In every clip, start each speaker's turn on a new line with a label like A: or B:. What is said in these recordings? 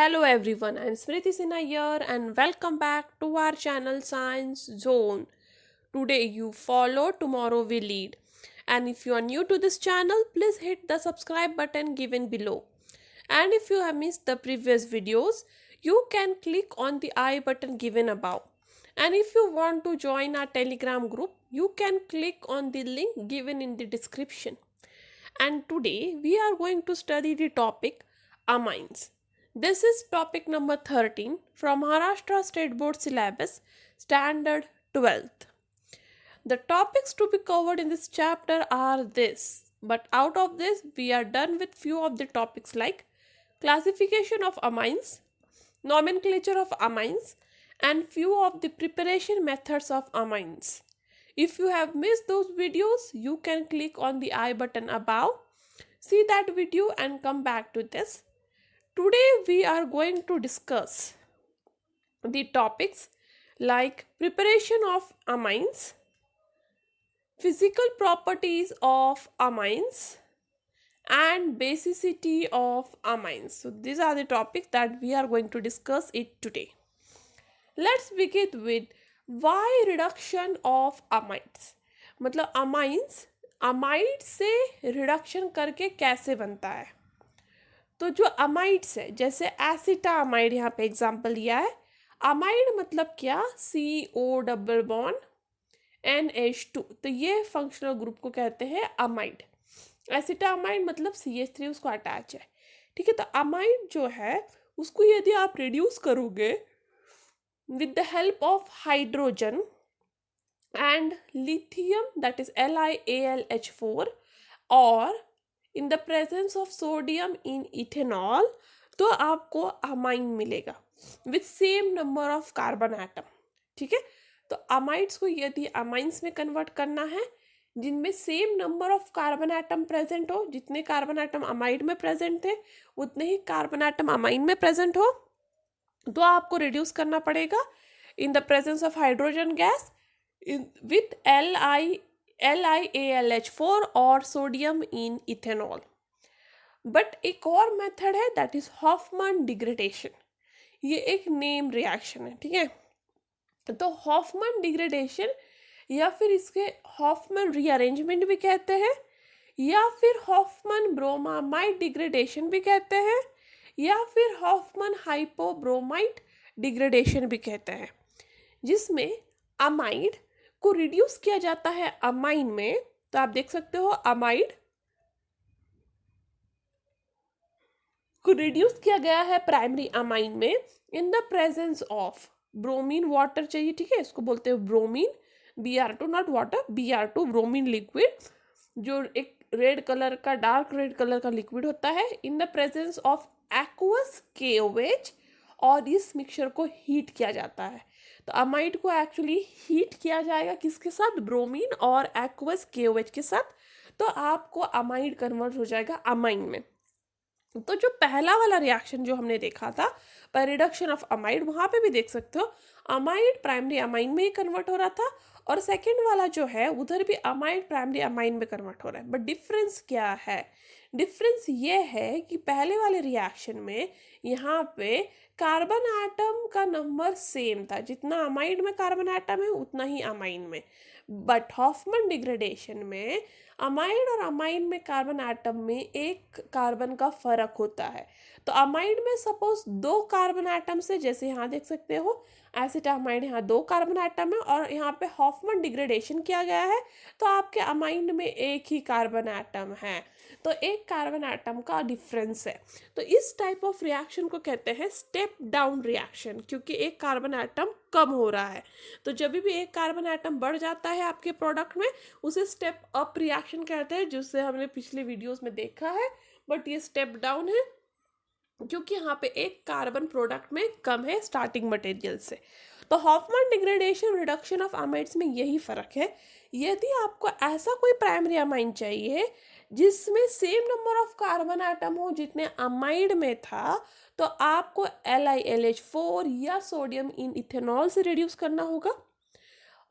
A: Hello everyone, I'm Smriti Sinha here and welcome back to our channel Science Zone. Today you follow, tomorrow we lead. And if you are new to this channel, please hit the subscribe button given below. And if you have missed the previous videos, you can click on the I button given above. And if you want to join our Telegram group, you can click on the link given in the description. And today we are going to study the topic amines. This is topic number 13 from Maharashtra State Board syllabus, standard 12th. The topics to be covered in this chapter are this, but out of this we are done with few of the topics like classification of amines, nomenclature of amines, and few of the preparation methods of amines. If you have missed those videos, you can click on the I button above, see that video and come back to this. Today we are going to discuss the topics like preparation of amines, physical properties of amines, and basicity of amines. So these are the topics that we are going to discuss it today. Let's begin with why reduction of amides. मतलब amines amide से reduction करके कैसे बनता है. तो जो amides है, जैसे एसिटामाइड यहाँ पे एग्जांपल लिया है. अमाइड मतलब क्या, CO डबल बॉन्ड NH2, तो ये फंक्शनल ग्रुप को कहते हैं अमाइड. एसिटामाइड मतलब CH3 उसको अटैच है. ठीक है, तो अमाइड जो है उसको यदि आप रिड्यूस करोगे with the help of hydrogen and lithium, that is LiAlH4, or in the presence of sodium in ethanol, तो आपको अमाइन मिलेगा with same number of carbon atom. ठीक है, तो अमाइड्स को यदि अमाइंस में कन्वर्ट करना है जिनमें same number of carbon atom present हो, जितने कार्बन एटम अमाइड में प्रेजेंट थे उतने ही कार्बन एटम अमाइन में प्रेजेंट हो, तो आपको रिड्यूस करना पड़ेगा in the presence of hydrogen gas with LiAlH4 और सोडियम इन इथेनॉल. बट एक और मेथड है दैट इज हॉफमैन डिग्रेडेशन. ये एक नेम रिएक्शन है. ठीक है, तो हॉफमैन डिग्रेडेशन या फिर इसके हॉफमैन रीअरेंजमेंट भी कहते हैं, या फिर हॉफमैन ब्रोमामाइड डिग्रेडेशन भी कहते हैं, या फिर हॉफमैन हाइपोब्रोमाइड डिग्रेडेशन भी कहते हैं, जिसमें अमाइड को रिड्यूस किया जाता है अमाइन में. तो आप देख सकते हो अमाइड को रिड्यूस किया गया है प्राइमरी अमाइन में in the presence of bromine water चाहिए. ठीक है, इसको बोलते हैं bromine, Br2 not water, Br2 bromine liquid, जो एक रेड कलर का, डार्क रेड कलर का लिक्विड होता है, in the presence of aqueous KOH, और इस मिक्सचर को हीट किया जाता है. तो अमाइड को एक्चुअली हीट किया जाएगा किसके साथ, ब्रोमीन और एक्वस KOH के साथ, तो आपको अमाइड कन्वर्ट हो जाएगा अमाइन में. तो जो पहला वाला रिएक्शन जो हमने देखा था पर रिडक्शन ऑफ अमाइड, वहाँ पे भी देख सकते हो अमाइड प्राइमरी अमाइन में ही कन्वर्ट हो रहा था, और सेकेंड वाला जो है उधर भी अमाइड प्राइमरी अमाइन में कन्वर्ट हो रहा है. बट डिफरेंस क्या है, डिफरेंस ये है कि पहले वाले रिएक्शन में यहाँ पे कार्बन एटम का नंबर सेम था, जितना अमाइड में कार्बन एटम है उतना ही अमाइन में. बट हॉफमैन डिग्रेडेशन में अमाइड और अमाइन में कार्बन एटम में एक कार्बन का फर्क होता है. तो अमाइड में सपोज 2 कार्बन एटम से, जैसे यहाँ देख सकते हो एसिटामाइड, यहाँ 2 कार्बन एटम है और यहाँ पे हॉफमैन डिग्रेडेशन किया गया है, तो आपके अमाइन में एक ही कार्बन एटम है, तो एक कार्बन एटम का डिफरेंस है. तो इस टाइप ऑफ रिएक्शन को कहते हैं स्टेप डाउन रिएक्शन, क्योंकि एक कार्बन एटम कम हो रहा है. तो जब भी एक कार्बन एटम बढ़ जाता है आपके प्रोडक्ट में, उसे स्टेप अप रिएक्शन कहते हैं, जिससे हमने पिछले वीडियोस में देखा है. बट ये स्टेप डाउन है क्योंकि यहाँ पे एक कार्बन प्रोडक्ट में कम है स्टार्टिंग मटेरियल से. तो Hofmann degradation reduction of amides में यही फर्क है. यदि आपको ऐसा कोई प्राइमरी अमाइन चाहिए जिसमें same number of carbon atom हो जितने अमाइड में था, तो आपको LiLH4 या सोडियम इन इथेनॉल से रिड्यूस करना होगा.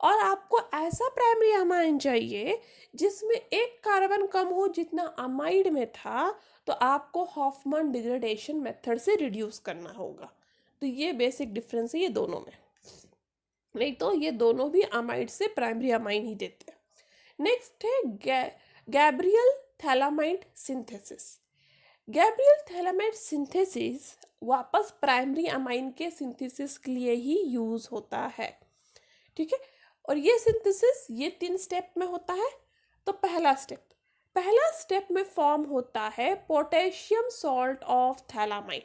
A: और आपको ऐसा प्राइमरी अमाइन चाहिए जिसमें एक कार्बन कम हो जितना अमाइड में था, तो आपको हॉफमैन डिग्रेडेशन मेथड से रिड्यूस करना होगा। तो ये बेसिक डिफरेंस है ये दोनों में, नहीं तो ये दोनों भी अमाइड से प्राइमरी अमाइन ही देते हैं। नेक्स्ट है Gabriel phthalimide synthesis. Gabriel phthalimide synthesis वापस प्राइमरी अमाइन के सिंथेसिस के लिए ही यूज होता है, ठीक है। और ये सिंथेसिस ये 3 स्टेप में होता है। तो पहला स्टेप में फॉर्म होता है पोटेशियम सॉल्ट ऑफ थैलामाइड।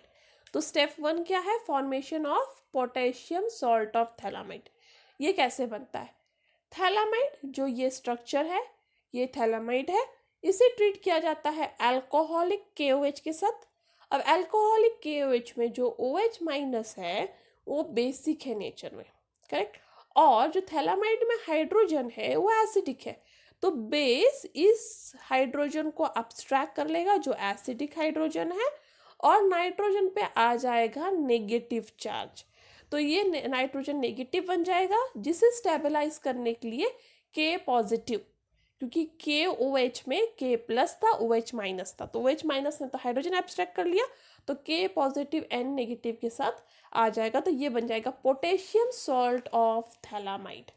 A: तो स्टेप 1 क्या है? Formation of potassium salt of phthalimide. ये कैसे बनता है? थैलामाइड जो ये स्ट्रक्चर है, ये थैलामाइड है, इसे ट्रीट किया जाता है अल्कोहलिक KOH के साथ। अब अल्कोहलिक KOH में जो OH माइनस है वो बेसिक है नेचर में, करेक्ट। और जो थैलामाइड में हाइड्रोजन है वो एसिडिक है। तो बेस इस हाइड्रोजन को अब्स्ट्रैक्ट कर लेगा जो एसिडिक हाइड्रोजन है, और नाइट्रोजन पे आ जाएगा नेगेटिव चार्ज। तो ये नाइट्रोजन नेगेटिव बन जाएगा, जिसे स्टेबलाइज करने के लिए K पॉजिटिव, क्योंकि KOH में K प्लस था, OH माइनस था, तो OH माइनस ने तो हाइड्रोजन एब्स्ट्रैक्ट कर लिया, तो K पॉजिटिव N नेगेटिव के साथ आ जाएगा। तो ये बन जाएगा पोटेशियम सॉल्ट ऑफ थैलामाइड।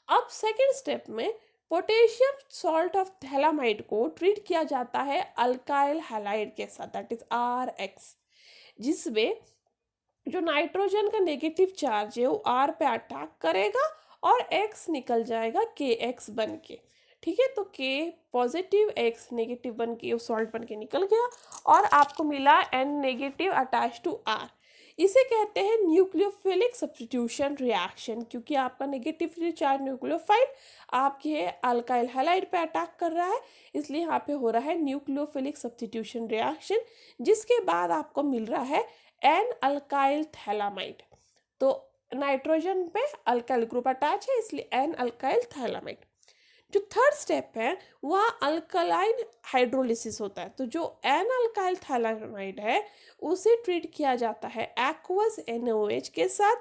A: अब सेकेंड स्टेप में पोटेशियम सॉल्ट ऑफ थैलामाइड को ट्रीट किया जाता है अल्काइल हैलाइड के साथ, दैट इज RX, जिसमें जो नाइट्रोजन का नेगेटिव चार्ज है वो R पे अटैक करेगा और X निकल जाएगा KX बन के, ठीक है। तो K पॉजिटिव X नेगेटिव बन के सॉल्ट बन के निकल गया और आपको मिला N negative attach to R। इसे कहते हैं न्यूक्लियोफिलिक सब्स्टिट्यूशन रिएक्शन, क्योंकि आपका नेगेटिवली चार्ज न्यूक्लियोफाइल आपके अल्काइल हैलाइड पे अटैक कर रहा है, इसलिए यहाँ पे हो रहा है न्यूक्लियोफिलिक सब्स्टिट्यूशन रिएक्शन, जिसके बाद आपको मिल रहा है एन अल्काइल थैलामाइड। तो नाइट्रोजन पे अल्काइल ग्रुप अटैच है, इसलिए एन अल्काइल थैलामाइड। जो थर्ड स्टेप है वह अल्कलाइन हाइड्रोलिसिस होता है। तो जो एन अल्काइल थैलामाइड है उसे ट्रीट किया जाता है एक्वस NaOH के साथ,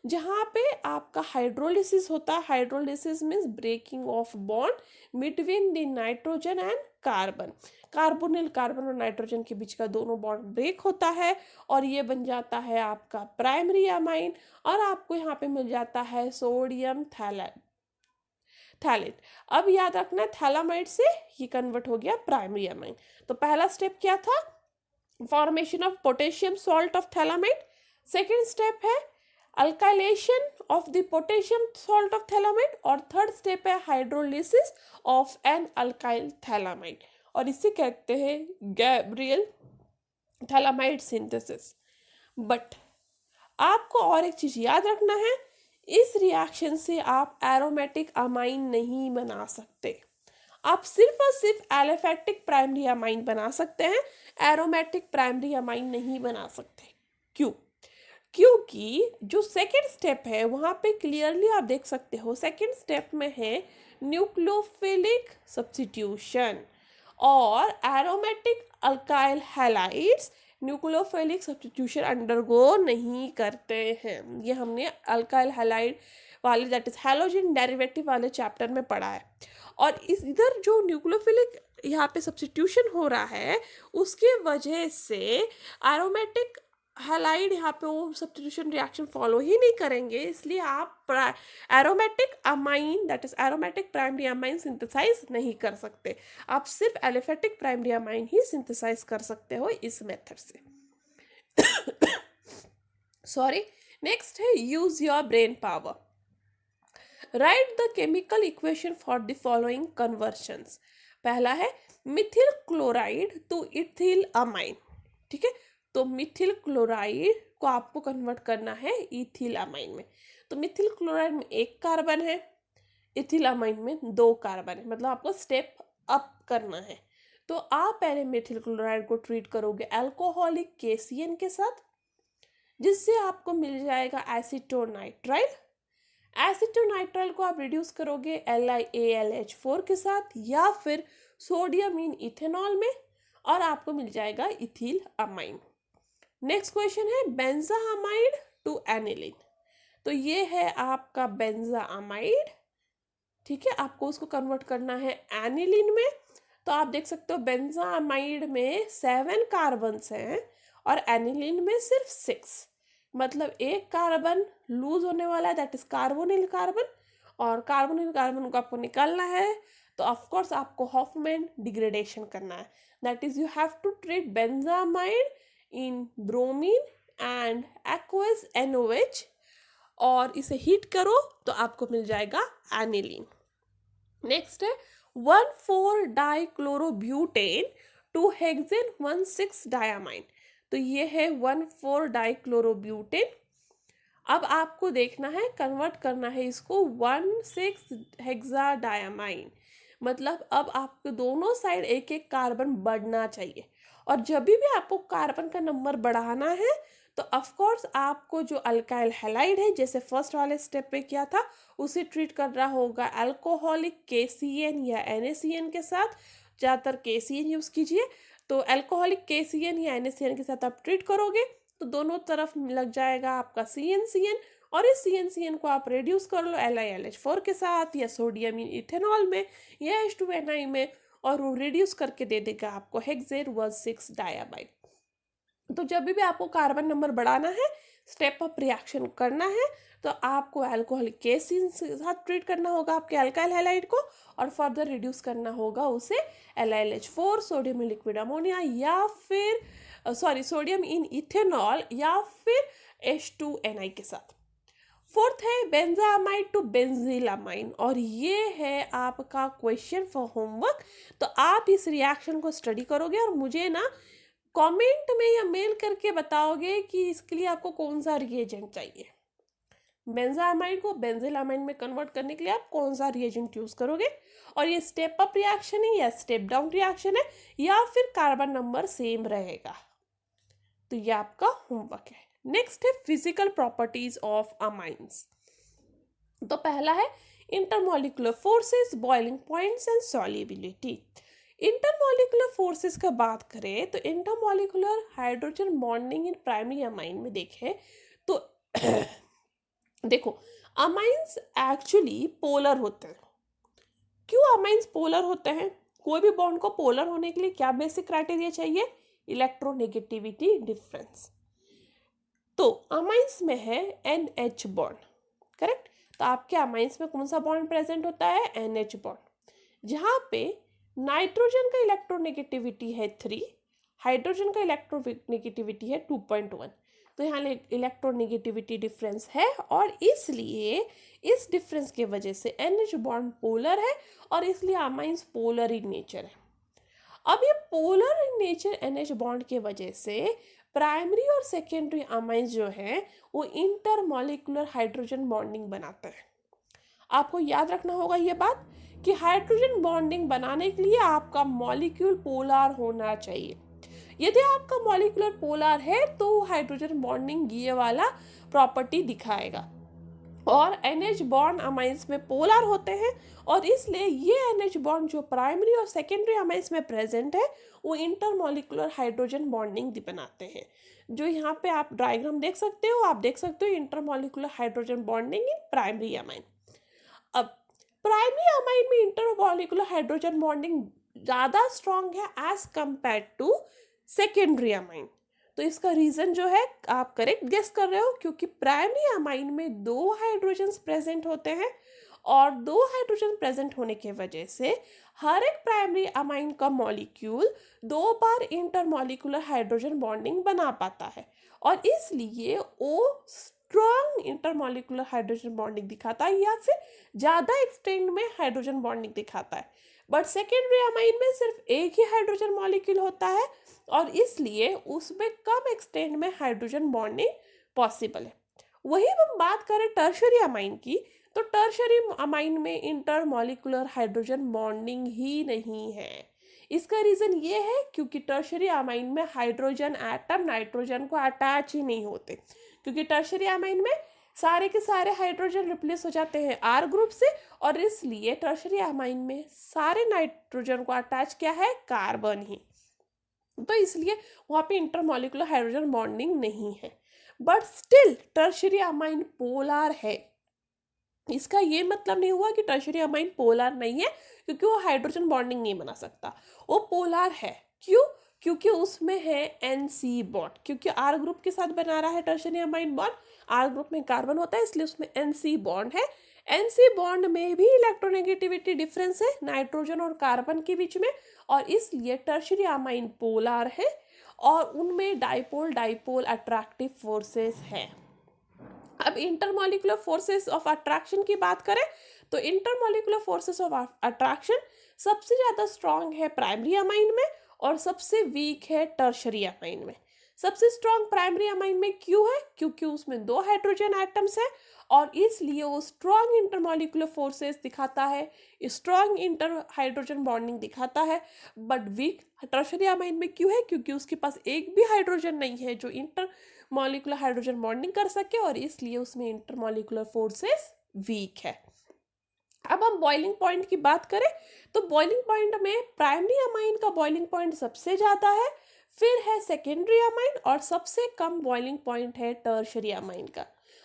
A: जहाँ पे आपका हाइड्रोलिसिस होता है। Hydrolysis means breaking of bond between the nitrogen and carbon. Carbonyl carbon और नाइट्रोजन के बीच का दोनों बॉन्ड ब्रेक होता है और ये बन जाता है आपका प्राइमरी अमाइन, और आपको यहाँ पे मिल जाता है सोडियम थैलेट। अब याद रखना है थैलामाइड से ये कन्वर्ट हो गया प्राइमरी अमाइन। तो पहला स्टेप क्या था? Formation of potassium salt of phthalimide. Second step है alkylation of the potassium salt of phthalimide, और थर्ड स्टेप है hydrolysis of N alkyl phthalimide, और इसे कहते हैं गैब्रियल थैलामाइड सिंथेसिस। बट आपको और एक चीज याद रखना है, इस रिएक्शन से आप एरोमेटिक अमाइन नहीं बना सकते। आप सिर्फ और सिर्फ एलिफैटिक प्राइमरी अमाइन बना सकते हैं, एरोमेटिक प्राइमरी अमाइन नहीं बना सकते। क्यों? क्योंकि जो सेकेंड स्टेप है वहाँ पे क्लियरली आप देख सकते हो, सेकेंड स्टेप में है न्यूक्लियोफिलिक सब्स्टिट्यूशन, और aromatic alkyl halides nucleophilic substitution undergo नहीं करते हैं। ये हमने अल्काइल हैलाइड वाले दैट इज हैलोजन डेरिवेटिव वाले चैप्टर में पढ़ा है। और इस इधर जो न्यूक्लियोफिलिक यहाँ पे सब्स्टिट्यूशन हो रहा है उसके वजह से एरोमेटिक हैलाइड यहाँ पे वो सब्स्टिट्यूशन रिएक्शन फॉलो ही नहीं करेंगे, इसलिए आप aromatic amine that is aromatic primary amine synthesize नहीं कर सकते। आप सिर्फ एलिफेटिक प्राइमरी अमाइन ही सिंथेसाइज कर सकते हो इस मेथड से। सॉरी। नेक्स्ट है use your brain power. Write the chemical equation for the following conversions. पहला है methyl chloride to ethyl amine, ठीक है। तो मिथिल क्लोराइड को आपको कन्वर्ट करना है इथिल अमाइन में। तो मिथिल क्लोराइड में 1 कार्बन है, इथिल अमाइन में 2 कार्बन है, मतलब आपको स्टेप अप करना है। तो आप पहले मिथिल क्लोराइड को ट्रीट करोगे अल्कोहलिक KCN के साथ, जिससे आपको मिल जाएगा एसिटोनाइट्राइल। एसिटोनाइट्राइल को आप रिड्यूस करोगे LiAlH4 के साथ या फिर सोडियम इन इथेनॉल में, और आपको मिल जाएगा इथिल अमाइन। नेक्स्ट क्वेश्चन है बेंजामाइड टू एनिलीन। तो ये है आपका बेंजामाइड ठीक है, आपको उसको कन्वर्ट करना है एनिलीन में। तो आप देख सकते हो बेंजामाइड में 7 कार्बन्स हैं और एनिलीन में सिर्फ 6, मतलब एक कार्बन लूज होने वाला है, दैट इज कार्बोनिल कार्बन, और कार्बोनिल कार्बन को आपको निकालना है। तो ऑफकोर्स आपको हॉफमैन डिग्रेडेशन करना है, that is you have to treat benzamide in bromine and aqueous NOH, और इसे हीट करो तो आपको मिल जाएगा एनिलीन। नेक्स्ट है 1,4-डाइक्लोरोब्यूटेन टू हेक्सेन 1,6-डायामाइन। तो ये है 1,4-डाइक्लोरोब्यूटेन। अब आपको देखना है, कन्वर्ट करना है इसको 1,6-हेक्साडायामाइन, मतलब अब आपको दोनों साइड एक एक कार्बन बढ़ना चाहिए। और जब भी आपको कार्बन का नंबर बढ़ाना है तो ऑफ कोर्स आपको जो अल्काइल हैलाइड है, जैसे फर्स्ट वाले स्टेप पे किया था, उसे ट्रीट कर रहा होगा अल्कोहलिक KCN या NaCN के साथ। ज़्यादातर KCN यूज़ कीजिए। तो अल्कोहलिक KCN या NaCN के साथ आप ट्रीट करोगे तो दोनों तरफ लग जाएगा आपका CnCN, और इस CnCN को आप रिड्यूस कर लो LiLH4 के साथ या सोडियम इथेनॉल में या H2Ni में, और वो रिड्यूस करके दे देगा आपको हेक्सेन 1,6-डायामाइन। तो जब भी आपको कार्बन नंबर बढ़ाना है, स्टेप अप रिएक्शन करना है, तो आपको अल्कोहलिक केसीन के साथ ट्रीट करना होगा आपके अल्काइल हैलाइड को, और फर्दर रिड्यूस करना होगा उसे LiLH4, sodium in liquid ammonia, या फिर सोडियम इन इथेनॉल, या फिर H2Ni के साथ। फोर्थ है बेंजामाइड टू बेंजिलामाइन, और ये है आपका क्वेश्चन फॉर होमवर्क। तो आप इस रिएक्शन को स्टडी करोगे और मुझे ना कमेंट में या मेल करके बताओगे कि इसके लिए आपको कौन सा रिएजेंट चाहिए। बेंजामाइड को बेंजिलामाइन में कन्वर्ट करने के लिए आप कौन सा रिएजेंट यूज करोगे, और ये स्टेप अप रिएक्शन है या स्टेप डाउन रिएक्शन है, या फिर कार्बन नंबर सेम रहेगा। तो ये आपका होमवर्क है। नेक्स्ट है फिजिकल प्रॉपर्टीज ऑफ अमाइंस। तो पहला है intermolecular forces, boiling points and solubility. Intermolecular forces का बात करें तो intermolecular hydrogen bonding in primary amine में देखें तो देखो, अमाइंस एक्चुअली पोलर होते हैं। क्यों अमाइंस पोलर होते हैं? कोई भी बॉन्ड को पोलर होने के लिए क्या बेसिक क्राइटेरिया चाहिए? Electronegativity difference. तो अमाइंस में है NH बॉन्ड, करेक्ट। तो आपके अमाइंस में कौन सा बॉन्ड प्रेजेंट होता है? NH बॉन्ड, जहाँ पे नाइट्रोजन का इलेक्ट्रोनेगेटिविटी है 3, हाइड्रोजन का इलेक्ट्रोनेगेटिविटी है 2.1। तो यहाँ इलेक्ट्रोनेगेटिविटी डिफरेंस है, और इसलिए इस डिफरेंस के वजह से NH बॉन्ड पोलर है, और इसलिए अमाइंस पोलर इन नेचर है। अब ये polar in nature NH bond के वजह से प्राइमरी और सेकेंडरी अमाइंस जो है वो इंटरमॉलिक्यूलर हाइड्रोजन बॉन्डिंग बनाते हैं। आपको याद रखना होगा ये बात कि हाइड्रोजन बॉन्डिंग बनाने के लिए आपका मॉलिक्यूल पोलर होना चाहिए। यदि आपका मॉलिक्यूलर पोलर है तो हाइड्रोजन बॉन्डिंग ये वाला प्रॉपर्टी दिखाएगा, और NH बॉन्ड अमाइंस में पोलर होते हैं, और इसलिए ये NH बॉन्ड जो प्राइमरी और सेकेंडरी अमाइंस में प्रेजेंट है वो इंटरमॉलिक्यूलर हाइड्रोजन बॉन्डिंग बनाते हैं। जो यहाँ पे आप डायग्राम देख सकते हो, आप देख सकते हो intermolecular hydrogen bonding in primary amine. अब प्राइमरी अमाइन में इंटरमॉलिक्यूलर हाइड्रोजन बॉन्डिंग ज़्यादा स्ट्रॉन्ग है as compare to secondary amine. तो इसका रीज़न जो है आप करेक्ट गेस कर रहे हो, क्योंकि प्राइमरी अमाइन में 2 हाइड्रोजन्स प्रेजेंट होते हैं, और 2 हाइड्रोजन प्रेजेंट होने के वजह से हर एक प्राइमरी अमाइन का मॉलिक्यूल 2 बार इंटरमॉलिक्यूलर हाइड्रोजन बॉन्डिंग बना पाता है, और इसलिए वो स्ट्रॉन्ग इंटरमॉलिक्यूलर हाइड्रोजन बॉन्डिंग दिखाता है, या फिर ज़्यादा एक्सटेंड में हाइड्रोजन बॉन्डिंग दिखाता है। बट सेकेंडरी अमाइन में सिर्फ एक ही हाइड्रोजन मॉलिक्यूल होता है, और इसलिए उसमें कम एक्सटेंड में हाइड्रोजन बॉन्डिंग पॉसिबल है। वही हम बात करें टर्शरी अमाइन की, तो टर्शरी अमाइन में इंटरमॉलिक्यूलर हाइड्रोजन बॉन्डिंग ही नहीं है। इसका रीज़न ये है क्योंकि टर्शरी अमाइन में हाइड्रोजन एटम नाइट्रोजन को अटैच ही नहीं होते, क्योंकि टर्शरी अमाइन में सारे के सारे हाइड्रोजन रिप्लेस हो जाते हैं R ग्रुप से, और इसलिए टर्शरी अमाइन में सारे नाइट्रोजन को अटैच क्या है? कार्बन ही। तो इसलिए वहाँ पे इंटरमॉलिक्यूलर हाइड्रोजन बॉन्डिंग नहीं है, but still tertiary amine polar है। इसका ये मतलब नहीं हुआ कि टर्शरी अमाइन पोलर नहीं है, क्योंकि वो हाइड्रोजन बॉन्डिंग नहीं बना सकता, वो पोलर है। क्यों? क्योंकि उसमें है एनसी बॉन्ड, क्योंकि आर ग्रुप के साथ बना रहा है tertiary amine bond, R group में कार्बन होता है इसलिए उसमें एनसी बॉन्ड है। एनसी बॉन्ड में भी इलेक्ट्रोनेगेटिविटी डिफरेंस है नाइट्रोजन और कार्बन के बीच में, और इसलिए टर्शरी अमाइन पोलर है, और उनमें डाइपोल डाइपोल अट्रैक्टिव फोर्सेस है। अब इंटरमॉलिक्यूलर फोर्सेस ऑफ अट्रैक्शन की बात करें तो इंटरमॉलिक्यूलर फोर्सेस ऑफ अट्रैक्शन सबसे ज़्यादा स्ट्रांग है प्राइमरी अमाइन में, और सबसे वीक है टर्शरी अमाइन में। सबसे स्ट्रांग प्राइमरी अमाइन में क्यों है? क्योंकि उसमें 2 हाइड्रोजन एटम्स है, और इसलिए वो स्ट्रांग इंटरमॉलिक्यूलर फोर्सेस दिखाता है, स्ट्रांग इंटर हाइड्रोजन बॉन्डिंग दिखाता है। बट वीक टर्शरी अमाइन में क्यों है? क्योंकि उसके पास एक भी हाइड्रोजन नहीं है जो इंटर मॉलिक्यूलर हाइड्रोजन बॉन्डिंग कर सके, और इसलिए उसमें इंटरमॉलिक्यूलर फोर्सेस वीक है। अब हम बॉइलिंग पॉइंट की बात करें तो बॉइलिंग पॉइंट में प्राइमरी अमाइन का बॉइलिंग पॉइंट सबसे ज़्यादा है, फिर है सेकेंडरी अमाइन, और सबसे कम बॉइलिंग पॉइंट है टर्शरी अमाइन का।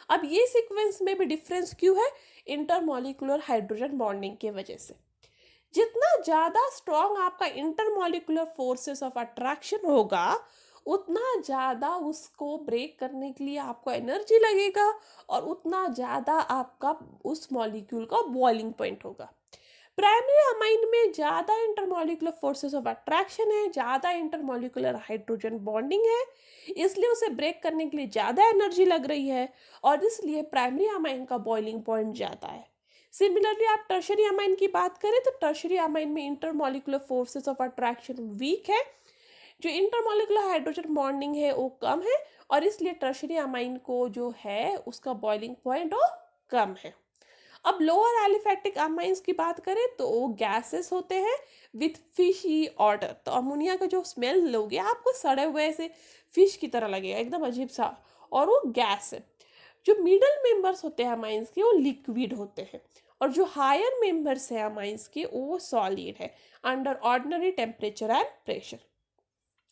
A: अब ये सीक्वेंस में भी डिफरेंस क्यों है? इंटरमॉलिक्यूलर हाइड्रोजन बॉन्डिंग की वजह से। जितना ज़्यादा स्ट्रॉन्ग आपका इंटरमॉलिक्यूलर फोर्सेस ऑफ अट्रैक्शन होगा, उतना ज़्यादा उसको ब्रेक करने के लिए आपको एनर्जी लगेगा, और उतना ज़्यादा आपका उस मॉलिक्यूल का बॉइलिंग पॉइंट होगा। प्राइमरी अमाइन में ज़्यादा इंटरमॉलिक्यूलर फोर्सेस ऑफ अट्रैक्शन है, ज़्यादा इंटरमॉलिक्यूलर हाइड्रोजन बॉन्डिंग है, इसलिए उसे ब्रेक करने के लिए ज़्यादा एनर्जी लग रही है, और इसलिए प्राइमरी अमाइन का बॉइलिंग पॉइंट ज़्यादा है। सिमिलरली आप टर्शरी अमाइन की बात करें तो टर्शरी अमाइन में intermolecular forces of attraction weak है, जो इंटरमॉलिक्यूलर हाइड्रोजन बॉन्डिंग है वो कम है, और इसलिए टर्शरी अमाइन को जो है उसका बॉइलिंग पॉइंट वो कम है। अब लोअर एलिफैटिक अमाइंस की बात करें तो वो गैसेस होते हैं विथ फिशी ऑर्डर। तो अमोनिया का जो स्मेल लोगे आपको सड़े हुए ऐसे फिश की तरह लगेगा, एकदम अजीब सा, और वो गैस है। जो मिडल मेंबर्स होते हैं अमाइंस के वो लिक्विड होते हैं, और जो हायर मेंबर्स हैं अमाइंस के वो सॉलिड है under ordinary temperature and pressure.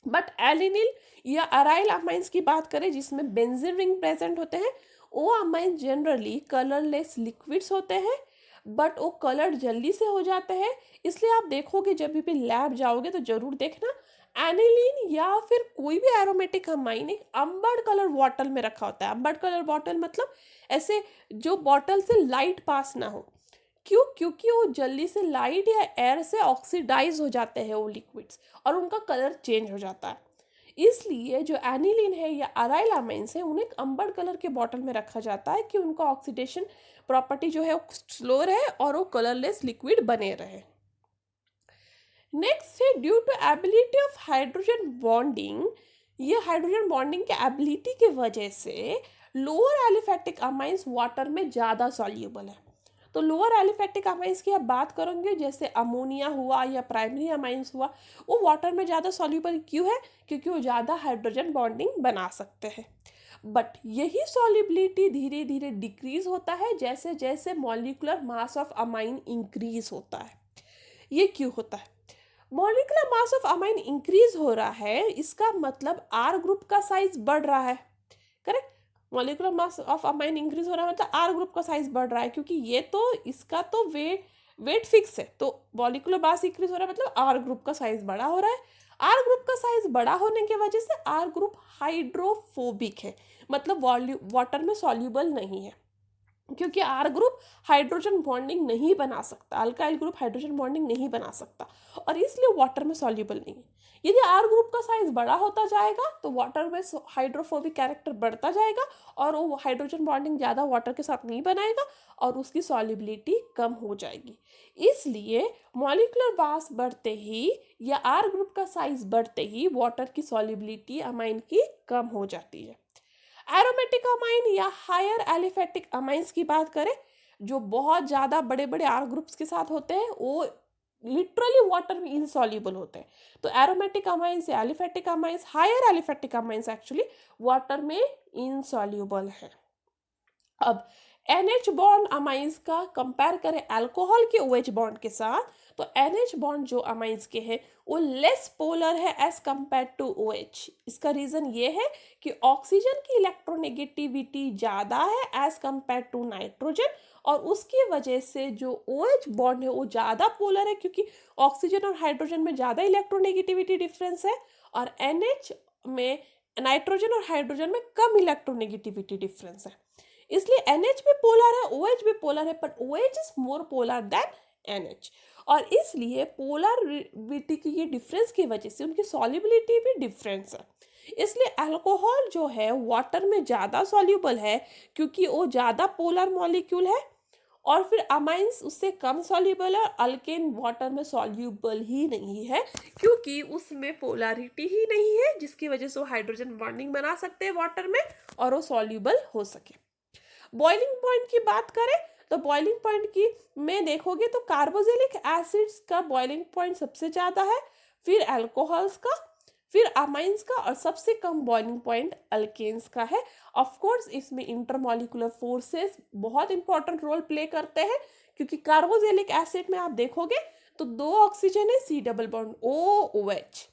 A: But एलिनिल या अराइल अमाइंस की बात करें जिसमें बेंजीन रिंग प्रेजेंट होते हैं, वो अमाइन जनरली कलरलेस लिक्विड्स होते हैं, बट वो कलर जल्दी से हो जाते हैं। इसलिए आप देखोगे जब भी लैब जाओगे तो जरूर देखना एनिलीन या फिर कोई भी एरोमेटिक अमाइन एक अम्बर कलर बॉटल में रखा होता है। अम्बर कलर बॉटल मतलब ऐसे जो बॉटल से लाइट पास ना हो। क्यों? क्योंकि वो जल्दी से लाइट या एयर से ऑक्सीडाइज हो जाते हैं वो लिक्विड्स, और उनका कलर चेंज हो जाता है। इसलिए जो एनिलीन है या अराइल अमाइंस है उन्हें अम्बर कलर के बॉटल में रखा जाता है कि उनका ऑक्सीडेशन प्रॉपर्टी जो है वो स्लो रहे और वो कलरलेस लिक्विड बने रहे। नेक्स्ट है due to ability of hydrogen bonding. ये हाइड्रोजन बॉन्डिंग के एबिलिटी की वजह से लोअर एलिफैटिक अमाइंस वाटर में ज़्यादा सॉल्यूबल है। तो लोअर एलिफैटिक अमाइंस की आप बात करेंगे जैसे अमोनिया हुआ या प्राइमरी अमाइंस हुआ, वो वाटर में ज़्यादा सॉल्यूबल क्यों है? क्योंकि वो ज़्यादा हाइड्रोजन बॉन्डिंग बना सकते हैं। बट यही सॉल्युबिलिटी धीरे धीरे डिक्रीज होता है जैसे जैसे molecular mass of amine increase होता है। ये क्यों होता है? Molecular mass of amine increase हो रहा है, इसका मतलब आर ग्रुप का साइज बढ़ रहा है। Correct? Molecular mass of amine increase हो रहा है मतलब आर ग्रुप का साइज बढ़ रहा है, क्योंकि ये तो इसका तो वेट फिक्स है, तो मॉलिक्यूलर मास इंक्रीज हो रहा है मतलब आर ग्रुप का साइज बड़ा हो रहा है। आर ग्रुप का साइज बड़ा होने की वजह से आर ग्रुप हाइड्रोफोबिक है, मतलब वाटर में सॉल्यूबल नहीं है, क्योंकि आर ग्रुप हाइड्रोजन बॉन्डिंग नहीं बना सकता, अल्काइल ग्रुप हाइड्रोजन बॉन्डिंग नहीं बना सकता, और इसलिए वाटर में सॉल्यूबल नहीं है। यदि आर ग्रुप का साइज बड़ा होता जाएगा तो वाटर में हाइड्रोफोबिक कैरेक्टर बढ़ता जाएगा, और वो हाइड्रोजन बॉन्डिंग ज़्यादा वाटर के साथ नहीं बनाएगा, और उसकी सॉल्युबिलिटी कम हो जाएगी। इसलिए मॉलिक्यूलर मास बढ़ते ही या आर ग्रुप का साइज बढ़ते ही वाटर की सॉल्युबिलिटी अमाइन की कम हो जाती है। एरोमेटिक अमाइन या हायर एलिफैटिक अमाइंस की बात करें जो बहुत ज़्यादा बड़े बड़े आर ग्रुप्स के साथ होते हैं, वो लिटरली वाटर में इनसॉल्युबल होते हैं। तो एरोमेटिक अमाइंस या aliphatic amines, higher aliphatic amines actually water में इनसॉल्युबल है। अब NH बॉन्ड अमाइंस का कंपेयर करें अल्कोहल के OH बॉन्ड के साथ, तो NH बॉन्ड जो अमाइंस के हैं वो लेस पोलर है एज कंपेयर टू OH। इसका रीजन ये है कि ऑक्सीजन की इलेक्ट्रोनेगेटिविटी ज़्यादा है एज कंपेयर टू नाइट्रोजन, और उसकी वजह से जो OH बॉन्ड है वो ज़्यादा पोलर है, क्योंकि ऑक्सीजन और हाइड्रोजन में ज़्यादा इलेक्ट्रोनेगेटिविटी डिफरेंस है, और NH में, नाइट्रोजन और हाइड्रोजन में कम इलेक्ट्रोनेगेटिविटी डिफरेंस है। इसलिए NH भी पोलर है, OH भी पोलर है, पर OH is more polar than NH। और इसलिए पोलरिटी की ये डिफरेंस की वजह से उनकी सॉल्युबिलिटी भी डिफरेंस है। इसलिए अल्कोहल जो है वाटर में ज़्यादा सॉल्युबल है, क्योंकि वो ज़्यादा पोलर मॉलिक्यूल है, और फिर अमाइंस उससे कम सॉल्युबल है। अल्केन वाटर में सॉल्युबल ही नहीं है, क्योंकि उसमें पोलरिटी ही नहीं है, जिसकी वजह से वो हाइड्रोजन बॉन्डिंग बना सकते हैं वाटर में और वो सॉल्युबल हो सके। बॉइलिंग पॉइंट की बात करें तो बॉइलिंग पॉइंट की में देखोगे तो कार्बोक्सिलिक एसिड्स का बॉइलिंग पॉइंट सबसे ज़्यादा है, फिर अल्कोहल्स का, फिर अमाइंस का, और सबसे कम बॉइलिंग पॉइंट अल्केन्स का है। ऑफ कोर्स इसमें इंटरमॉलिक्यूलर फोर्सेस बहुत इंपॉर्टेंट रोल प्ले करते हैं, क्योंकि कार्बोक्सिलिक एसिड में आप देखोगे तो 2 ऑक्सीजन है, C डबल बॉन्ड OOH,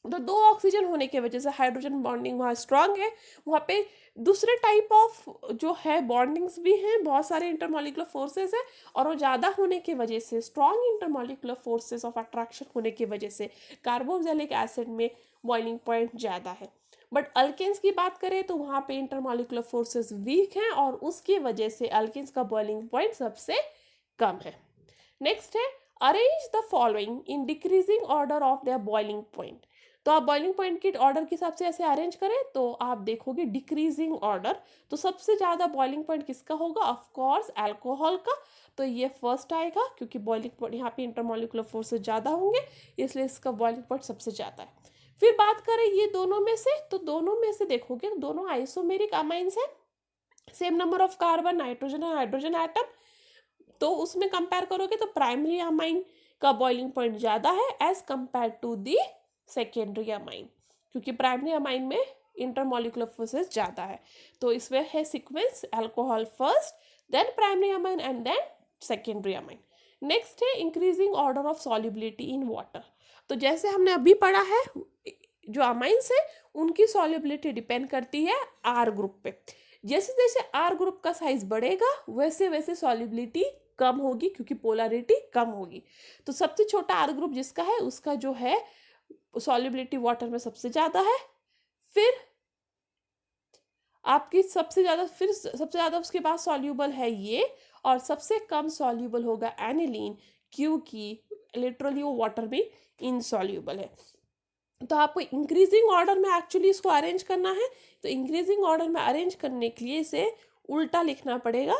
A: तो 2 ऑक्सीजन होने की वजह से हाइड्रोजन बॉन्डिंग वहाँ स्ट्रांग है। वहाँ पे दूसरे टाइप ऑफ जो है बॉन्डिंग्स भी हैं, बहुत सारे इंटरमॉलिक्यूलर फोर्सेस है, और वो ज़्यादा होने की वजह से, strong intermolecular forces of attraction होने की वजह से कार्बोक्सिलिक एसिड में बॉइलिंग पॉइंट ज़्यादा है। बट अल्केन्स की बात करें तो वहाँ पे इंटरमॉलिक्यूलर फोर्सेस वीक हैं, और उसकी वजह से अल्केन्स का बॉइलिंग पॉइंट सबसे कम है। नेक्स्ट है arrange the following in decreasing order of their boiling point. तो आप बॉइलिंग पॉइंट के ऑर्डर के हिसाब से ऐसे अरेंज करें तो आप देखोगे डिक्रीजिंग ऑर्डर, तो सबसे ज़्यादा बॉइलिंग पॉइंट किसका होगा? ऑफ कोर्स अल्कोहल का, तो ये फर्स्ट आएगा, क्योंकि बॉइलिंग पॉइंट यहाँ पे इंटरमॉलिक्यूलर फोर्सेस ज़्यादा होंगे, इसलिए इसका बॉइलिंग पॉइंट सबसे ज़्यादा है। फिर बात करें ये दोनों में से, तो दोनों में से देखोगे तो दोनों आइसोमेरिक अमाइंस है, same number of carbon, nitrogen और हाइड्रोजन एटम, तो उसमें कंपेयर करोगे तो प्राइमरी अमाइन का बॉइलिंग पॉइंट ज़्यादा है as compare to the secondary amine, क्योंकि प्राइमरी अमाइन में इंटरमॉलिक्यूलर फोर्सेस ज़्यादा है। तो इसमें है sequence alcohol first, then primary amine and then secondary amine. Next है increasing order of solubility in water. तो जैसे हमने अभी पढ़ा है, जो अमाइंस है उनकी सॉल्युबिलिटी डिपेंड करती है R ग्रुप पे। जैसे जैसे R ग्रुप का साइज बढ़ेगा वैसे वैसे सॉल्युबिलिटी कम होगी, क्योंकि पोलरिटी कम होगी। तो सबसे छोटा R ग्रुप जिसका है उसका जो है सॉल्युबिलिटी वाटर में सबसे ज़्यादा है, फिर आपकी सबसे ज़्यादा उसके पास सॉल्यूबल है ये, और सबसे कम सॉल्यूबल होगा एनिलीन, क्योंकि लिटरली वो वाटर में इनसॉल्यूबल है। तो आपको इंक्रीजिंग ऑर्डर में एक्चुअली इसको अरेंज करना है, तो इंक्रीजिंग ऑर्डर में अरेंज करने के लिए इसे उल्टा लिखना पड़ेगा।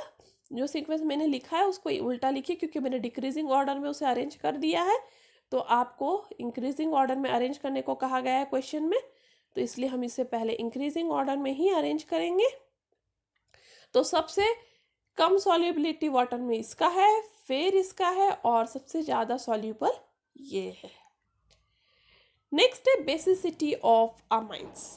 A: जो सीक्वेंस मैंने लिखा है उसको उल्टा लिखिए, क्योंकि मैंने डिक्रीजिंग ऑर्डर में उसे अरेंज कर दिया है, तो आपको इंक्रीजिंग ऑर्डर में अरेंज करने को कहा गया है क्वेश्चन में, तो इसलिए हम इसे पहले इंक्रीजिंग ऑर्डर में ही अरेंज करेंगे। तो सबसे कम सॉल्युबिलिटी वाटर में इसका है, फिर इसका है, और सबसे ज़्यादा सॉल्यूबल ये है। नेक्स्ट है बेसिसिटी ऑफ अमाइंस।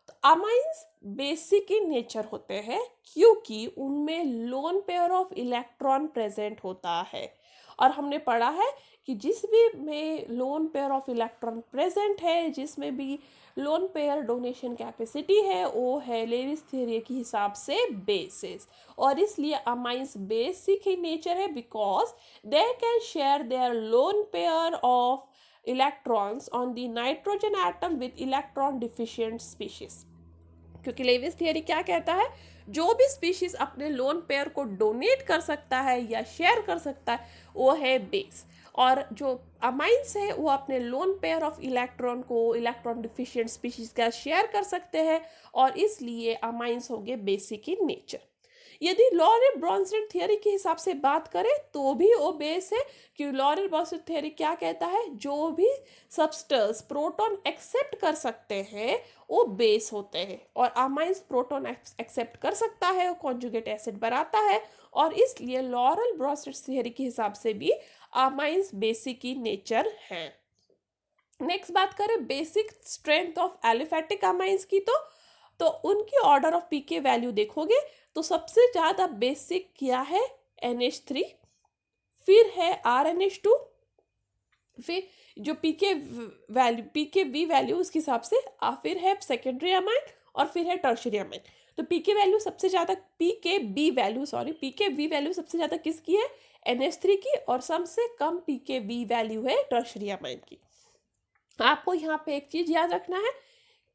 A: तो अमाइंस बेसिक इन नेचर होते हैं, क्योंकि उनमें lone pair of electron present होता है, और हमने पढ़ा है कि जिस भी में lone pair of electron present है, जिसमें भी लोन पेयर डोनेशन कैपेसिटी है, वो है लेविस थ्योरी के हिसाब से बेसिस, और इसलिए अमाइंस बेसिक इन नेचर है because they can share their lone pair of electrons on the nitrogen atom with electron deficient species. क्योंकि लेविस थियरी क्या कहता है, जो भी स्पीशीज अपने लोन पेयर को डोनेट कर सकता है या शेयर कर सकता है वो है बेस, और जो अमाइंस है वो अपने लोन पेयर ऑफ इलेक्ट्रॉन को इलेक्ट्रॉन डिफिशिएंट स्पीशीज का शेयर कर सकते हैं, और इसलिए अमाइंस होंगे बेसिक इन नेचर। यदि लॉरेल ब्रॉन्स्टेड थियरी के हिसाब से बात करें तो भी वो बेस है, कि लॉरेल ब्रॉन्स्टेड थियरी क्या कहता है, जो भी सब्सटेंस प्रोटॉन एक्सेप्ट कर सकते हैं वो बेस होते हैं, और अमाइंस प्रोटॉन एक्सेप्ट कर सकता है, वो कॉन्जुगेट एसिड बनाता है, और इसलिए लॉरेल ब्रॉन्स्टेड थियरी के हिसाब से भी अमाइंस बेसिक इन नेचर हैं। नेक्स्ट बात करें basic strength of aliphatic amines की, तो उनकी ऑर्डर ऑफ पीके वैल्यू देखोगे तो सबसे ज़्यादा बेसिक क्या है NH3, फिर है RNH2, फिर जो पीके वी वैल्यू उसके हिसाब से फिर है सेकेंडरी अमाइन, और फिर है टर्शियरी अमाइन। तो पीके वैल्यू सबसे ज़्यादा पीके वी वैल्यू सबसे ज़्यादा किसकी है, NH3 की, और सबसे कम पीके वी वैल्यू है टर्शरी अमाइन की। आपको यहाँ पे एक चीज याद रखना है,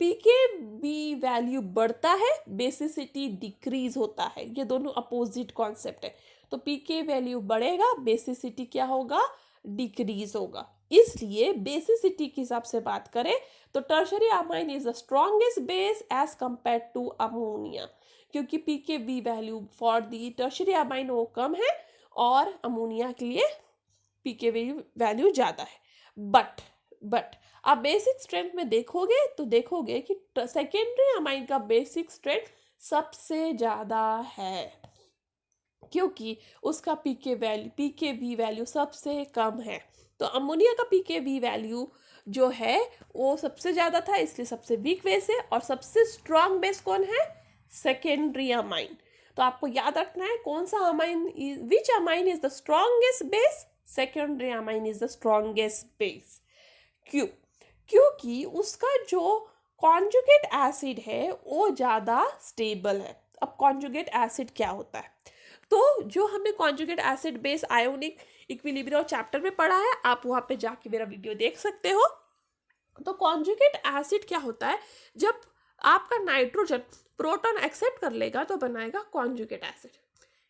A: पीके वी वैल्यू बढ़ता है, बेसिसिटी डिक्रीज होता है, ये दोनों अपोजिट कॉन्सेप्ट है। तो पीके वैल्यू बढ़ेगा, बेसिसिटी क्या होगा, डिक्रीज होगा। इसलिए बेसिसिटी के हिसाब से बात करें तो tertiary amine is the strongest base as compare to ammonia, क्योंकि pK b value for the tertiary amine वो कम है और अमोनिया के लिए पीके वी वैल्यू ज़्यादा है। बट आप बेसिक स्ट्रेंथ में देखोगे तो देखोगे कि सेकेंडरी अमाइन का बेसिक स्ट्रेंथ सबसे ज़्यादा है, क्योंकि उसका पीके वी वैल्यू सबसे कम है। तो अमोनिया का पीके वी वैल्यू जो है वो सबसे ज़्यादा था, इसलिए सबसे वीक बेस है, और सबसे स्ट्रांग बेस कौन है, सेकेंडरी अमाइन। तो आपको याद रखना है कौन सा amine, which amine is the strongest base, secondary amine is the strongest base. क्योंकि उसका जो कॉन्जुगेट एसिड है वो ज़्यादा स्टेबल है। अब कॉन्जुगेट एसिड क्या होता है, तो जो हमने conjugate acid base ionic equilibrium chapter में पढ़ा है, आप वहाँ पे जाके मेरा वीडियो देख सकते हो। तो कॉन्जुगेट एसिड क्या होता है, जब आपका नाइट्रोजन प्रोटॉन एक्सेप्ट कर लेगा तो बनाएगा कॉन्जुगेट एसिड।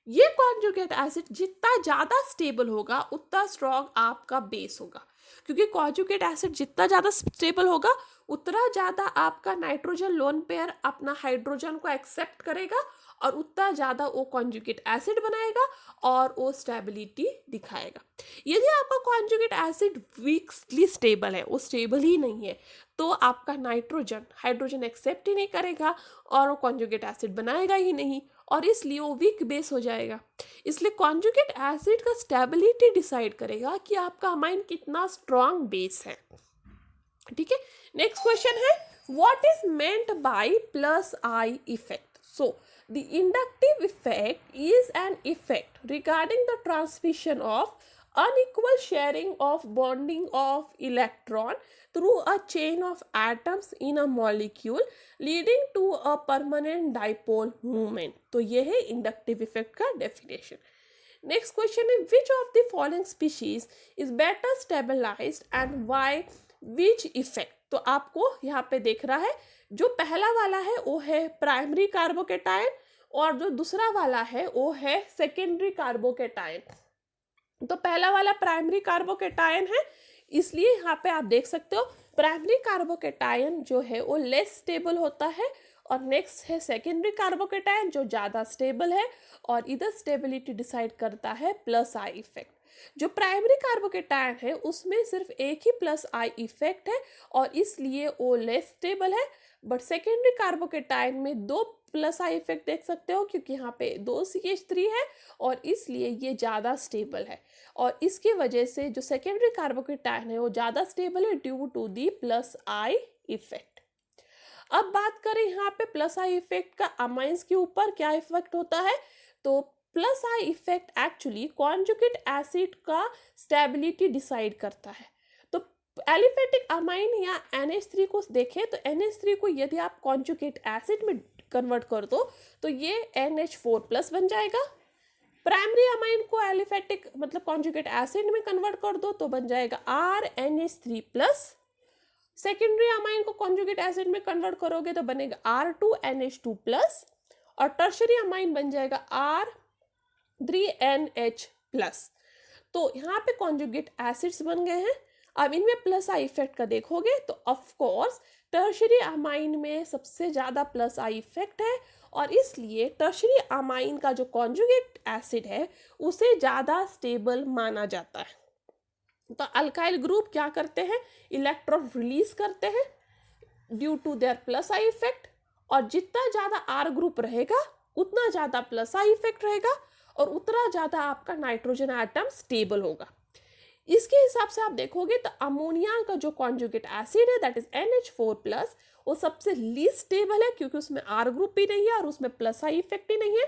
A: ये कॉन्जुगेट एसिड जितना ज़्यादा स्टेबल होगा उतना स्ट्रॉन्ग आपका बेस होगा, क्योंकि कॉन्जुगेट एसिड जितना ज़्यादा स्टेबल होगा उतना ज़्यादा आपका नाइट्रोजन लोन पेयर अपना हाइड्रोजन को एक्सेप्ट करेगा और उतना ज़्यादा वो कॉन्जुगेट एसिड बनाएगा और वो स्टेबिलिटी दिखाएगा। यदि आपका कॉन्जुगेट एसिड वीकली स्टेबल है, वो स्टेबल ही नहीं है, तो आपका नाइट्रोजन हाइड्रोजन एक्सेप्ट ही नहीं करेगा और वो कॉन्जुगेट एसिड बनाएगा ही नहीं, और इसलिए वो वीक बेस हो जाएगा। इसलिए कॉन्जुगेट एसिड का स्टेबिलिटी डिसाइड करेगा कि आपका अमाइन कितना स्ट्रॉन्ग बेस है। ठीक है, नेक्स्ट क्वेश्चन है, what is meant by plus I effect. So the inductive effect is an effect regarding the transmission of unequal sharing of bonding of electron through a chain of atoms in a molecule leading to a permanent dipole moment। तो ये है inductive effect का definition। Next question है, which of the following species is better stabilized and why, which effect। तो आपको यहाँ पे देख रहा है, जो पहला वाला है वो है प्राइमरी कार्बोकेटायन और जो दूसरा वाला है वो है सेकेंडरी कार्बोकेटायन। तो पहला वाला प्राइमरी कार्बोकेटायन है, इसलिए यहाँ पे आप देख सकते हो प्राइमरी कार्बोकेटायन जो है वो लेस स्टेबल होता है, और नेक्स्ट है सेकेंडरी कार्बोकेटायन जो ज़्यादा स्टेबल है, और इधर स्टेबिलिटी डिसाइड करता है प्लस आई इफेक्ट। जो प्राइमरी कार्बोकेटायन है उसमें सिर्फ एक ही प्लस आई इफेक्ट है और इसलिए वो लेस स्टेबल है, बट सेकेंडरी कार्बोकेटायन में दो प्लस आई इफेक्ट देख सकते हो, क्योंकि यहाँ पे 2 CH3 है और इसलिए ये ज़्यादा स्टेबल है, और इसकी वजह से जो सेकेंडरी कार्बोकेटायन है वो ज़्यादा स्टेबल है due to the plus I effect. अब बात करें यहाँ पे प्लस आई इफेक्ट का अमाइंस के ऊपर क्या इफेक्ट होता है, तो plus I effect actually conjugate acid का स्टेबिलिटी डिसाइड करता है। तो एलिफेटिक अमाइन या NH3 को देखें तो NH3 को यदि आप कॉन्जुगेट एसिड में कन्वर्ट कर दो तो ये NH4+ बन जाएगा। प्राइमरी अमाइन को एलिफेटिक मतलब कॉन्जुगेट एसिड में कन्वर्ट कर दो तो बन जाएगा RNH3+। सेकेंडरी अमाइन को कॉन्जुगेट एसिड में कन्वर्ट करोगे तो बनेगा R2NH2+, और टर्शरी अमाइन बन जाएगा R3NH+। तो यहाँ पे कॉन्जुगेट एसिड्स बन गए हैं। अब इनमें प्लस आई इफेक्ट का देखोगे तो ऑफ कोर्स टर्शरी अमाइन में सबसे ज़्यादा प्लस आई इफेक्ट है, और इसलिए टर्शरी अमाइन का जो कॉन्जुगेट एसिड है उसे ज़्यादा स्टेबल माना जाता है। तो अल्काइल ग्रुप क्या करते हैं, इलेक्ट्रॉन रिलीज करते हैं due to their plus I effect, और जितना ज़्यादा आर ग्रुप रहेगा उतना ज़्यादा प्लस आई इफेक्ट रहेगा और उतना ज़्यादा आपका नाइट्रोजन एटम स्टेबल होगा। इसके हिसाब से आप देखोगे तो अमोनिया का जो कॉन्जुगेट एसिड है दैट इज NH4+, वो सबसे लीस्ट स्टेबल है क्योंकि उसमें आर ग्रुप भी नहीं है और उसमें प्लस आई इफेक्ट ही नहीं है।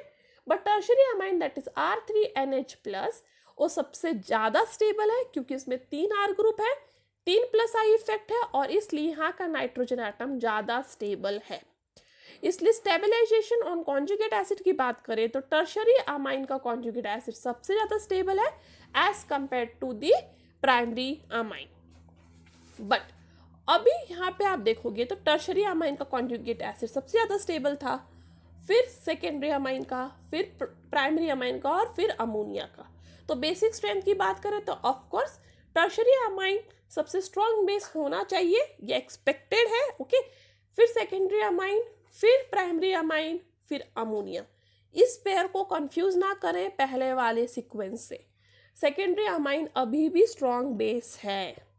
A: But tertiary amine that is R3NH+, वो सबसे ज़्यादा स्टेबल है क्योंकि इसमें 3 आर ग्रुप है, 3 प्लस आई इफेक्ट है, और इसलिए यहाँ का नाइट्रोजन एटम ज़्यादा स्टेबल है। इसलिए स्टेबलाइजेशन ऑन कॉन्जुगेट एसिड की बात करें तो टर्शरी अमाइन का कॉन्जुगेट एसिड सबसे ज़्यादा स्टेबल है as compare to the primary amine. But अभी यहाँ पे आप देखोगे तो टर्शरी अमाइन का कॉन्जुगेट एसिड सबसे ज़्यादा स्टेबल था, फिर सेकेंडरी अमाइन का, फिर प्राइमरी अमाइन का और फिर अमोनिया का। तो बेसिक स्ट्रेंथ की बात करें तो ऑफकोर्स टर्शरी अमाइन सबसे स्ट्रॉन्ग बेस होना चाहिए, ये एक्सपेक्टेड है। ओके, फिर सेकेंडरी अमाइन, फिर प्राइमरी अमाइन, फिर अमोनिया। इस पेयर को कंफ्यूज ना करें पहले वाले सीक्वेंस से। सेकेंडरी अमाइन अभी भी स्ट्रॉन्ग बेस है,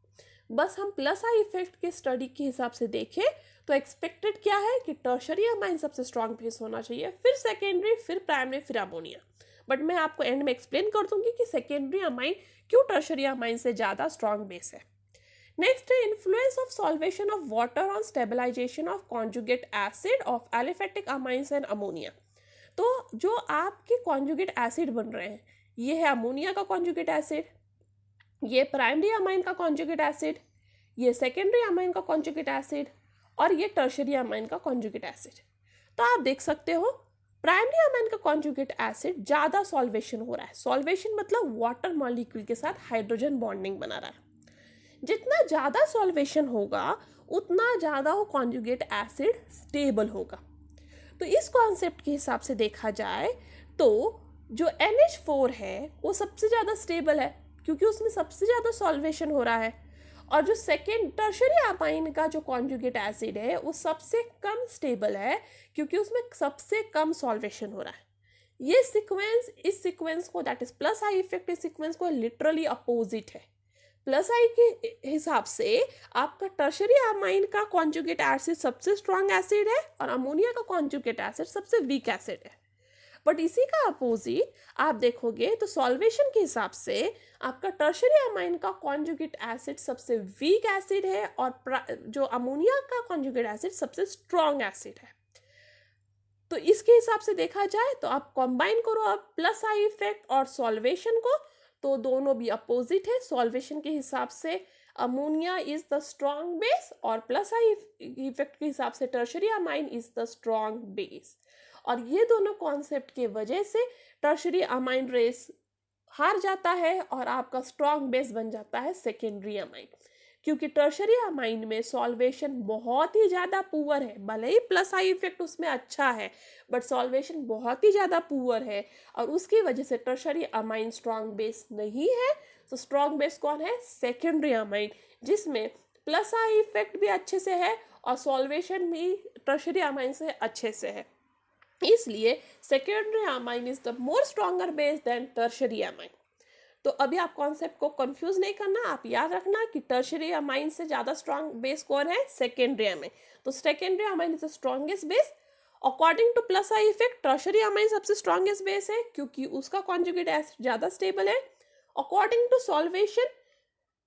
A: बस हम प्लस आई इफेक्ट के स्टडी के हिसाब से देखें तो एक्सपेक्टेड क्या है कि टर्शरी अमाइन सबसे स्ट्रॉन्ग बेस होना चाहिए, फिर सेकेंडरी, फिर प्राइमरी, फिर अमोनिया। बट मैं आपको एंड में एक्सप्लेन कर दूंगी कि सेकेंडरी अमाइन क्यों टर्शरी अमाइन से ज़्यादा स्ट्रॉन्ग बेस है। नेक्स्ट है influence of solvation of water on stabilization of conjugate acid of aliphatic amines and ammonia. तो जो आपके कॉन्जुगेट एसिड बन रहे हैं, ये है अमोनिया का कॉन्जुगेट एसिड, ये प्राइमरी अमाइन का कॉन्जुगेट एसिड, ये सेकेंडरी अमाइन का कॉन्जुगेट एसिड और ये टर्शरी अमाइन का कॉन्जुगेट एसिड। तो आप देख सकते हो प्राइमरी अमाइन का कॉन्जुगेट एसिड ज़्यादा सॉल्वेशन हो रहा है। सॉल्वेशन मतलब वाटर मॉलिक्यूल के साथ हाइड्रोजन बॉन्डिंग बना रहा है। जितना ज़्यादा सॉल्वेशन होगा उतना ज़्यादा वो कॉन्जुगेट एसिड स्टेबल होगा। तो इस कॉन्सेप्ट के हिसाब से देखा जाए तो जो NH4 है वो सबसे ज़्यादा स्टेबल है क्योंकि उसमें सबसे ज़्यादा सॉल्वेशन हो रहा है, और जो सेकेंड टर्शरी अमाइन का जो कॉन्जुगेट एसिड है वो सबसे कम स्टेबल है क्योंकि उसमें सबसे कम सॉल्वेशन हो रहा है। ये सीक्वेंस इस सीक्वेंस को, that is plus I effect, इस सीक्वेंस को लिटरली अपोजिट है। प्लस आई के हिसाब से आपका टर्शरी अमाइन का कॉन्जुगेट एसिड सबसे स्ट्रॉन्ग एसिड है और अमोनिया का कॉन्जुगेट एसिड सबसे वीक एसिड है। बट इसी का अपोजिट आप देखोगे तो सॉल्वेशन के हिसाब से आपका टर्शरी अमाइन का कॉन्जुगेट एसिड सबसे वीक एसिड है और जो अमोनिया का कॉन्जुगेट एसिड सबसे स्ट्रॉन्ग एसिड है। तो इसके हिसाब से देखा जाए तो आप कंबाइन करो अब प्लस आई इफेक्ट और सॉल्वेशन को, तो दोनों भी अपोजिट है। सॉल्वेशन के हिसाब से ammonia is the strong base और प्लस आई इफेक्ट के हिसाब से tertiary amine is the strong base. और ये दोनों कॉन्सेप्ट के वजह से टर्शरी अमाइन रेस हार जाता है और आपका स्ट्रॉन्ग बेस बन जाता है सेकेंडरी अमाइन, क्योंकि टर्शरी अमाइन में सॉल्वेशन बहुत ही ज़्यादा पुअर है। भले ही प्लस आई इफेक्ट उसमें अच्छा है बट सॉल्वेशन बहुत ही ज़्यादा पुअर है और उसकी वजह से टर्शरी अमाइन स्ट्रॉन्ग बेस नहीं है। तो स्ट्रॉन्ग बेस कौन है? सेकेंडरी अमाइन, जिसमें प्लस आई इफेक्ट भी अच्छे से है और सॉल्वेशन भी टर्शरी अमाइन से अच्छे से है। इसलिए secondary amine is the more stronger base than tertiary amine. तो अभी आप कॉन्सेप्ट को कंफ्यूज नहीं करना, आप याद रखना कि टर्शरी अमाइन से ज़्यादा स्ट्रॉन्ग बेस कौन है? Secondary amine. तो secondary amine is the strongest base. According to plus I effect tertiary amine सबसे स्ट्रॉन्गेस्ट बेस है क्योंकि उसका कॉन्जुगेट एसिड ज़्यादा स्टेबल है। अकॉर्डिंग टू सॉल्वेशन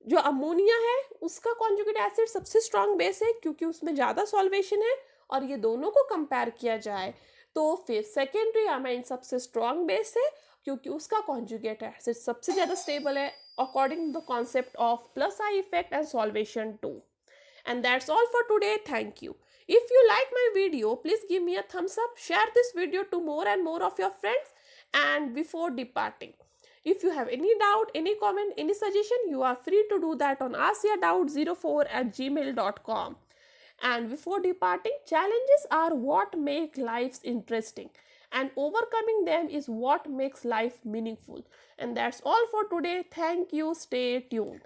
A: जो अमोनिया है उसका कॉन्जुगेट एसिड सबसे स्ट्रॉन्ग बेस है क्योंकि उसमें ज़्यादा सॉल्वेशन है। और ये दोनों को कंपेयर किया जाए तो फिर सेकेंडरी अमाइन सबसे स्ट्रॉन्ग बेस है क्योंकि उसका कॉन्जुगेट एसिड सबसे ज़्यादा स्टेबल है according to the concept of plus I effect and solvation too. And that's all for today. Thank you. If you like my video, please give me a thumbs up. Share this video to more and more of your friends. And before departing, if you have any doubt, any comment, any suggestion, you are free to do that on askyourdoubt04@gmail.com. And before departing, challenges are what make life interesting. And overcoming them is what makes life meaningful. And that's all for today. Thank you. Stay tuned.